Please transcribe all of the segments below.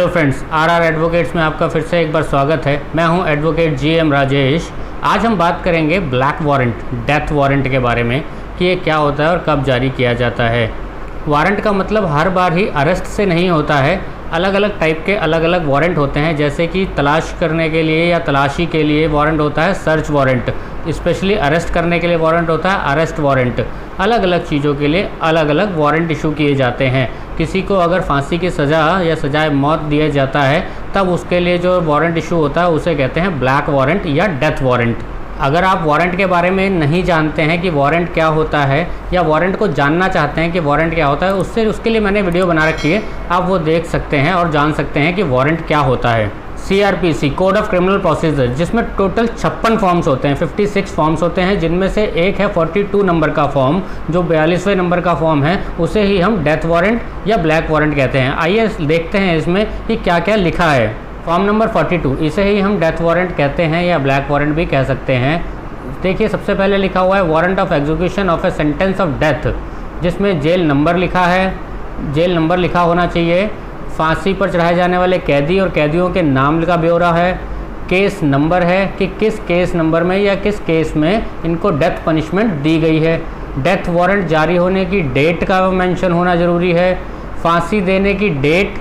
Hello friends, RR advocates में आपका फिर से एक बार स्वागत है। मैं हूं एडवोकेट जीएम राजेश। आज हम बात करेंगे ब्लैक वारंट, डेथ वारंट के बारे में कि ये क्या होता है और कब जारी किया जाता है। वारंट का मतलब हर बार ही अरेस्ट से नहीं होता है, अलग अलग टाइप के अलग अलग वारंट होते हैं। जैसे कि तलाश करने के लिए या तलाशी के लिए वारंट होता है सर्च वारंट, स्पेशली अरेस्ट करने के लिए वारंट होता है अरेस्ट वारंट। अलग अलग चीज़ों के लिए अलग अलग वारंट इशू किए जाते हैं। किसी को अगर फांसी की सज़ा या सजाए मौत दिया जाता है तब उसके लिए जो वारंट इशू होता है उसे कहते हैं ब्लैक वारंट या डेथ वारंट। अगर आप वारंट के बारे में नहीं जानते हैं कि वारंट क्या होता है या वारंट को जानना चाहते हैं कि वारंट क्या होता है, उसके लिए मैंने वीडियो बना रखी है, आप वो देख सकते हैं और जान सकते हैं कि वारंट क्या होता है। CRPC code of criminal procedure, जिसमें टोटल 56 फॉर्म्स होते हैं, 56 फॉर्म्स होते हैं, जिनमें से एक है 42 नंबर का फॉर्म, जो 42वें नंबर का फॉर्म है, उसे ही हम डेथ वारंट या ब्लैक वारंट कहते हैं। आइए देखते हैं इसमें कि क्या क्या लिखा है। फॉर्म नंबर 42, इसे ही हम डेथ वारंट कहते हैं या ब्लैक वारंट भी कह सकते हैं। देखिए, सबसे पहले लिखा हुआ है warrant of execution of a sentence of death, जिसमें जेल नंबर लिखा है, जेल नंबर लिखा होना चाहिए। फांसी पर चढ़ाए जाने वाले कैदी और कैदियों के नाम का ब्यौरा है। केस नंबर है कि किस केस नंबर में या किस केस में इनको डेथ पनिशमेंट दी गई है। डेथ वारंट जारी होने की डेट का मेंशन होना ज़रूरी है। फांसी देने की डेट,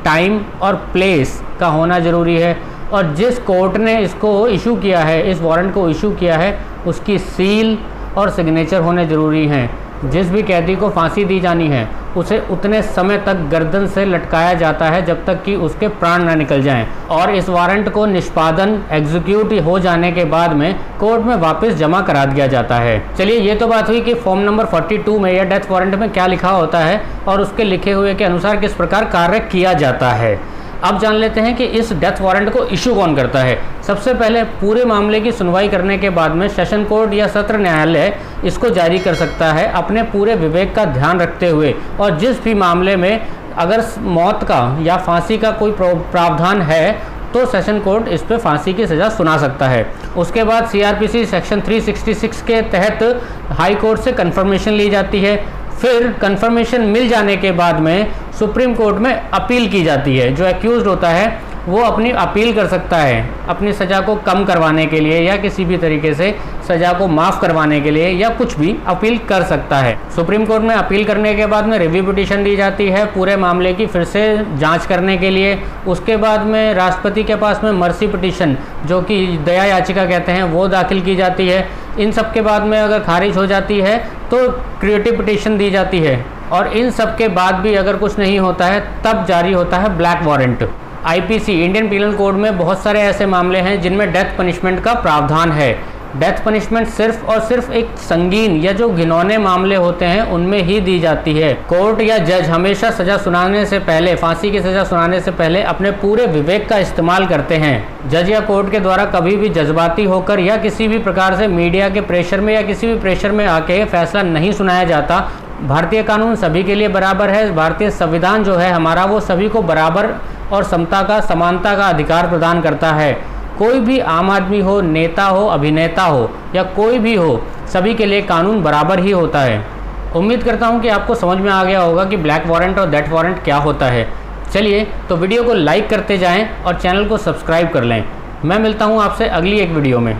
टाइम और प्लेस का होना ज़रूरी है। और जिस कोर्ट ने इसको इशू किया है, इस वारंट को इशू किया है, उसकी सील और सिग्नेचर होने ज़रूरी हैं। जिस भी कैदी को फांसी दी जानी है उसे उतने समय तक गर्दन से लटकाया जाता है जब तक कि उसके प्राण न निकल जाएं। और इस वारंट को निष्पादन एग्जीक्यूट हो जाने के बाद में कोर्ट में वापस जमा करा दिया जाता है। चलिए, ये तो बात हुई कि फॉर्म नंबर 42 में या डेथ वारंट में क्या लिखा होता है और उसके लिखे हुए के अनुसार किस प्रकार कार्य किया जाता है। अब जान लेते हैं कि इस डेथ वारंट को इशू कौन करता है। सबसे पहले पूरे मामले की सुनवाई करने के बाद में सेशन कोर्ट या सत्र न्यायालय इसको जारी कर सकता है अपने पूरे विवेक का ध्यान रखते हुए। और जिस भी मामले में अगर मौत का या फांसी का कोई प्रावधान है तो सेशन कोर्ट इस पर फांसी की सज़ा सुना सकता है। उसके बाद CRPC सेक्शन 366 के तहत हाई कोर्ट से कन्फर्मेशन ली जाती है। फिर कन्फर्मेशन मिल जाने के बाद में सुप्रीम कोर्ट में अपील की जाती है। जो एक्यूज्ड होता है वो अपनी अपील कर सकता है अपनी सज़ा को कम करवाने के लिए या किसी भी तरीके से सज़ा को माफ़ करवाने के लिए, या कुछ भी अपील कर सकता है। सुप्रीम कोर्ट में अपील करने के बाद में रिव्यू पिटीशन दी जाती है पूरे मामले की फिर से जांच करने के लिए। उसके बाद में राष्ट्रपति के पास में मर्सी पिटीशन, जो कि दया याचिका कहते हैं, वो दाखिल की जाती है। इन सब के बाद में अगर खारिज हो जाती है तो क्रिएटिव पिटीशन दी जाती है। और इन सब के बाद भी अगर कुछ नहीं होता है तब जारी होता है black warrant. IPC Indian penal code में बहुत सारे ऐसे मामले हैं जिनमें डेथ पनिशमेंट का प्रावधान है। डेथ पनिशमेंट सिर्फ और सिर्फ एक संगीन या जो घिनौने मामले होते हैं उनमें ही दी जाती है। कोर्ट या जज हमेशा सज़ा सुनाने से पहले, फांसी की सज़ा सुनाने से पहले अपने पूरे विवेक का इस्तेमाल करते हैं। जज या कोर्ट के द्वारा कभी भी जज्बाती होकर या किसी भी प्रकार से मीडिया के प्रेशर में या किसी भी प्रेशर में आके फैसला नहीं सुनाया जाता। भारतीय कानून सभी के लिए बराबर है। भारतीय संविधान जो है हमारा, वो सभी को बराबर और समता का, समानता का अधिकार प्रदान करता है। कोई भी आम आदमी हो, नेता हो, अभिनेता हो या कोई भी हो, सभी के लिए कानून बराबर ही होता है। उम्मीद करता हूं कि आपको समझ में आ गया होगा कि ब्लैक वारंट और डेथ वारंट क्या होता है। चलिए, तो वीडियो को लाइक करते जाएं और चैनल को सब्सक्राइब कर लें। मैं मिलता हूं आपसे अगली एक वीडियो में।